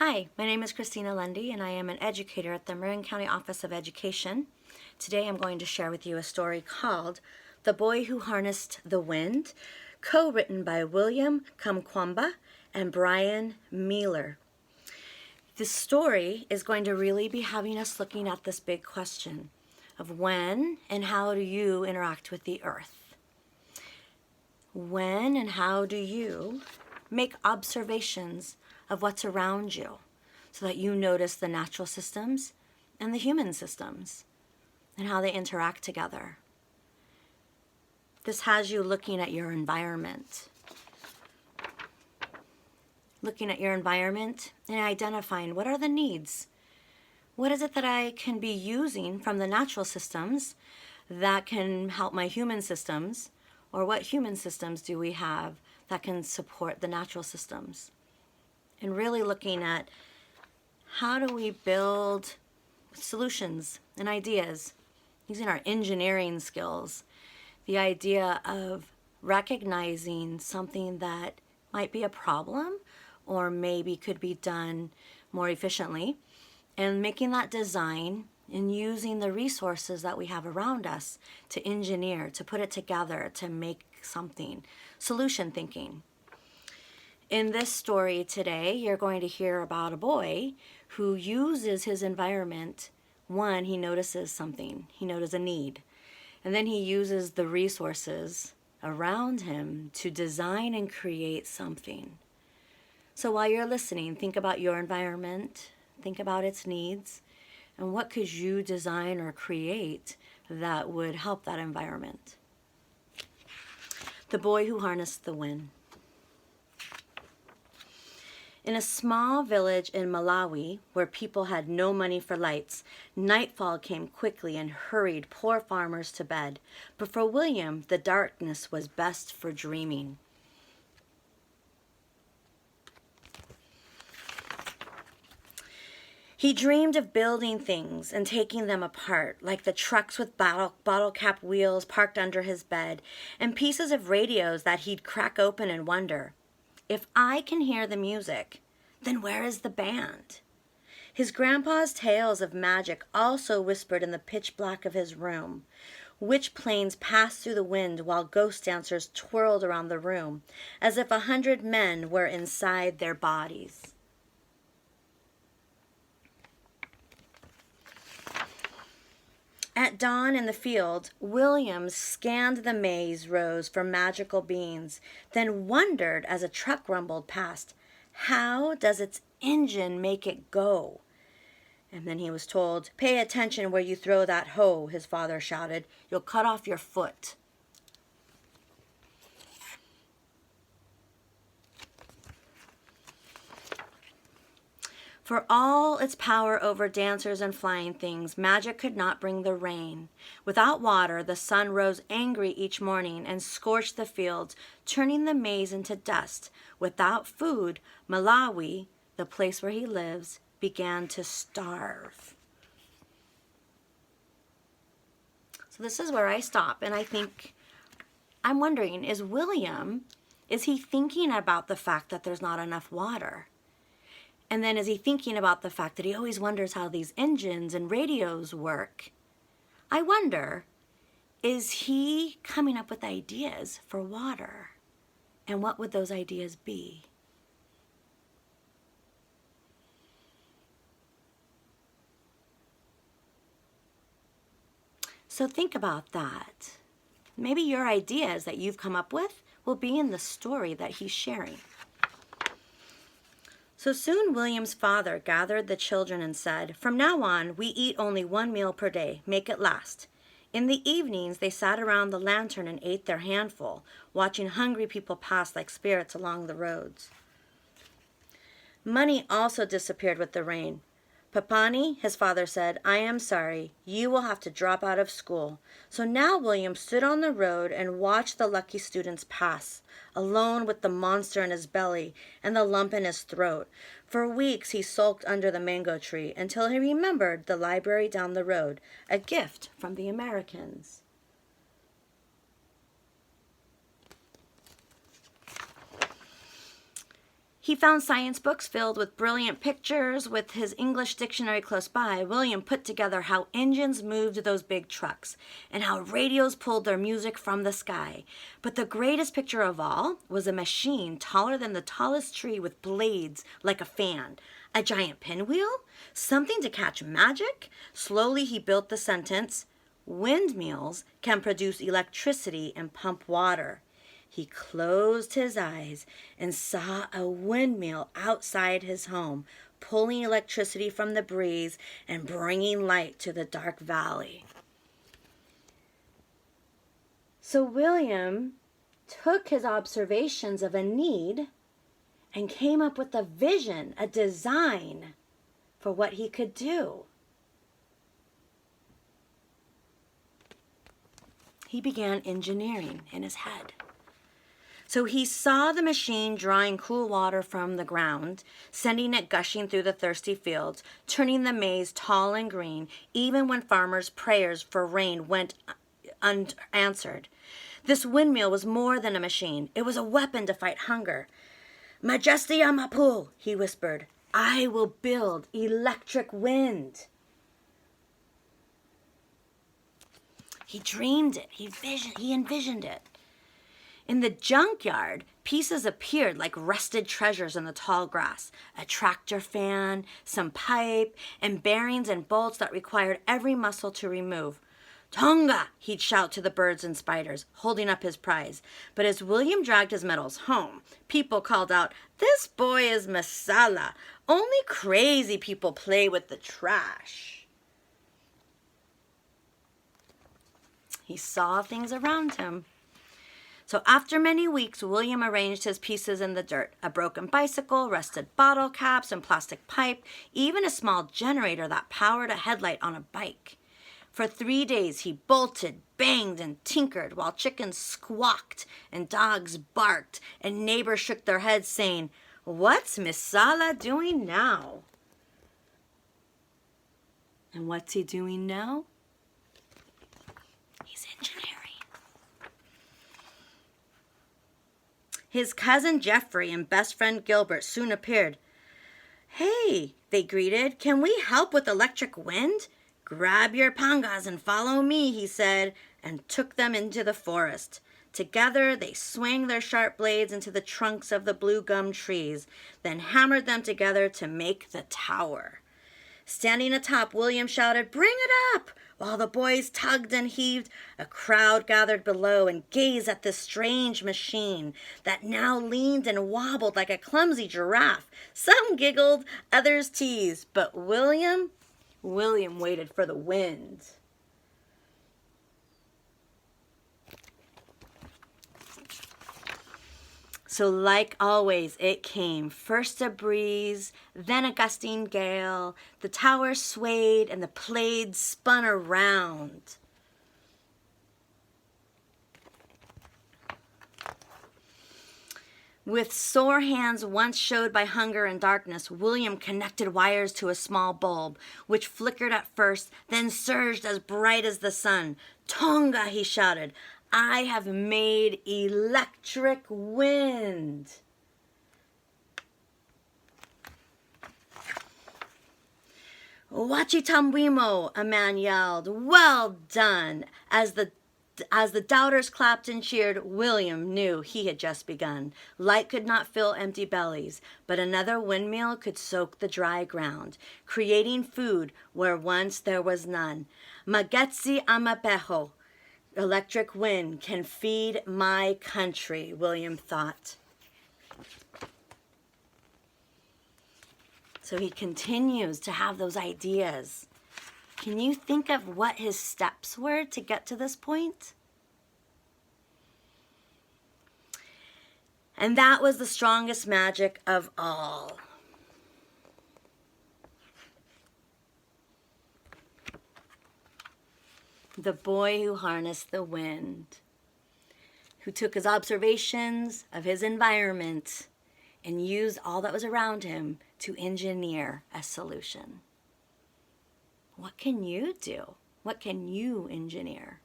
Hi, my name is Christina Lundy and I am an educator at the Marin County Office of Education. Today I'm going to share with you a story called The Boy Who Harnessed the Wind, co-written by William Kamkwamba and Brian Mealer. This story is going to really be having us looking at this big question of when and how do you interact with the earth? When and how do you make observations of what's around you so that you notice the natural systems and the human systems and how they interact together? This has you looking at your environment. Looking at your environment and identifying what are the needs. What is it that I can be using from the natural systems that can help my human systems? Or what human systems do we have that can support the natural systems? And really looking at how do we build solutions and ideas using our engineering skills. The idea of recognizing something that might be a problem or maybe could be done more efficiently, and making that design and using the resources that we have around us to engineer, to put it together, to make something. Solution thinking. In this story today, you're going to hear about a boy who uses his environment. One, he notices something. He notices a need. And then he uses the resources around him to design and create something. So while you're listening, think about your environment, think about its needs, and what could you design or create that would help that environment. The Boy Who Harnessed the Wind. In a small village in Malawi, where people had no money for lights, nightfall came quickly and hurried poor farmers to bed. But for William, the darkness was best for dreaming. He dreamed of building things and taking them apart, like the trucks with bottle cap wheels parked under his bed, and pieces of radios that he'd crack open and wonder, if I can hear the music, then where is the band? His grandpa's tales of magic also whispered in the pitch black of his room. Witch planes passed through the wind while ghost dancers twirled around the room, as if 100 men were inside their bodies. At dawn in the field, William scanned the maize rows for magical beans, then wondered as a truck rumbled past, how does its engine make it go? And then he was told, pay attention where you throw that hoe, his father shouted. You'll cut off your foot. For all its power over dancers and flying things, magic could not bring the rain. Without water, the sun rose angry each morning and scorched the fields, turning the maize into dust. Without food, Malawi, the place where he lives, began to starve. So this is where I stop, and I'm wondering, is he thinking about the fact that there's not enough water? And then is he thinking about the fact that he always wonders how these engines and radios work? I wonder, is he coming up with ideas for water? And what would those ideas be? So think about that. Maybe your ideas that you've come up with will be in the story that he's sharing. So soon William's father gathered the children and said, from now on, we eat only one meal per day. Make it last. In the evenings, they sat around the lantern and ate their handful, watching hungry people pass like spirits along the roads. Money also disappeared with the rain. Papani, his father said, I am sorry. You will have to drop out of school. So now William stood on the road and watched the lucky students pass, alone with the monster in his belly and the lump in his throat. For weeks he sulked under the mango tree until he remembered the library down the road, a gift from the Americans. He found science books filled with brilliant pictures. With his English dictionary close by, William put together how engines moved those big trucks and how radios pulled their music from the sky. But the greatest picture of all was a machine taller than the tallest tree with blades like a fan. A giant pinwheel? Something to catch magic? Slowly he built the sentence, "Windmills can produce electricity and pump water." He closed his eyes and saw a windmill outside his home, pulling electricity from the breeze and bringing light to the dark valley. So William took his observations of a need and came up with a vision, a design for what he could do. He began engineering in his head. So he saw the machine drawing cool water from the ground, sending it gushing through the thirsty fields, turning the maize tall and green, even when farmers' prayers for rain went unanswered. This windmill was more than a machine. It was a weapon to fight hunger. "Majesty Amapu," he whispered, "I will build electric wind." He dreamed it. He envisioned it. In the junkyard, pieces appeared like rusted treasures in the tall grass. A tractor fan, some pipe, and bearings and bolts that required every muscle to remove. "Tonga!" he'd shout to the birds and spiders, holding up his prize. But as William dragged his metals home, people called out, "This boy is masala. Only crazy people play with the trash." He saw things around him. So after many weeks, William arranged his pieces in the dirt. A broken bicycle, rusted bottle caps and plastic pipe, even a small generator that powered a headlight on a bike. For 3 days, he bolted, banged, and tinkered while chickens squawked and dogs barked and neighbors shook their heads saying, "What's Miss Sala doing now?" And what's he doing now? He's engineering. His cousin Jeffrey and best friend Gilbert soon appeared. "Hey," they greeted, "can we help with electric wind?" "Grab your pangas and follow me," he said, and took them into the forest. Together they swung their sharp blades into the trunks of the blue gum trees, then hammered them together to make the tower. Standing atop, William shouted, "Bring it up!" While the boys tugged and heaved, a crowd gathered below and gazed at this strange machine that now leaned and wobbled like a clumsy giraffe. Some giggled, others teased, but William waited for the wind. So like always, it came. First a breeze, then a gusting gale. The tower swayed and the blades spun around. With sore hands once showed by hunger and darkness, William connected wires to a small bulb, which flickered at first, then surged as bright as the sun. "Tonga," he shouted, "I have made electric wind." "Wachitamwimo," a man yelled. "Well done." As the doubters clapped and cheered, William knew he had just begun. Light could not fill empty bellies, but another windmill could soak the dry ground, creating food where once there was none. "Magetsi amapeho." Electric wind can feed my country, William thought. So he continues to have those ideas. Can you think of what his steps were to get to this point? And that was the strongest magic of all. The boy who harnessed the wind, who took his observations of his environment and used all that was around him to engineer a solution. What can you do? What can you engineer?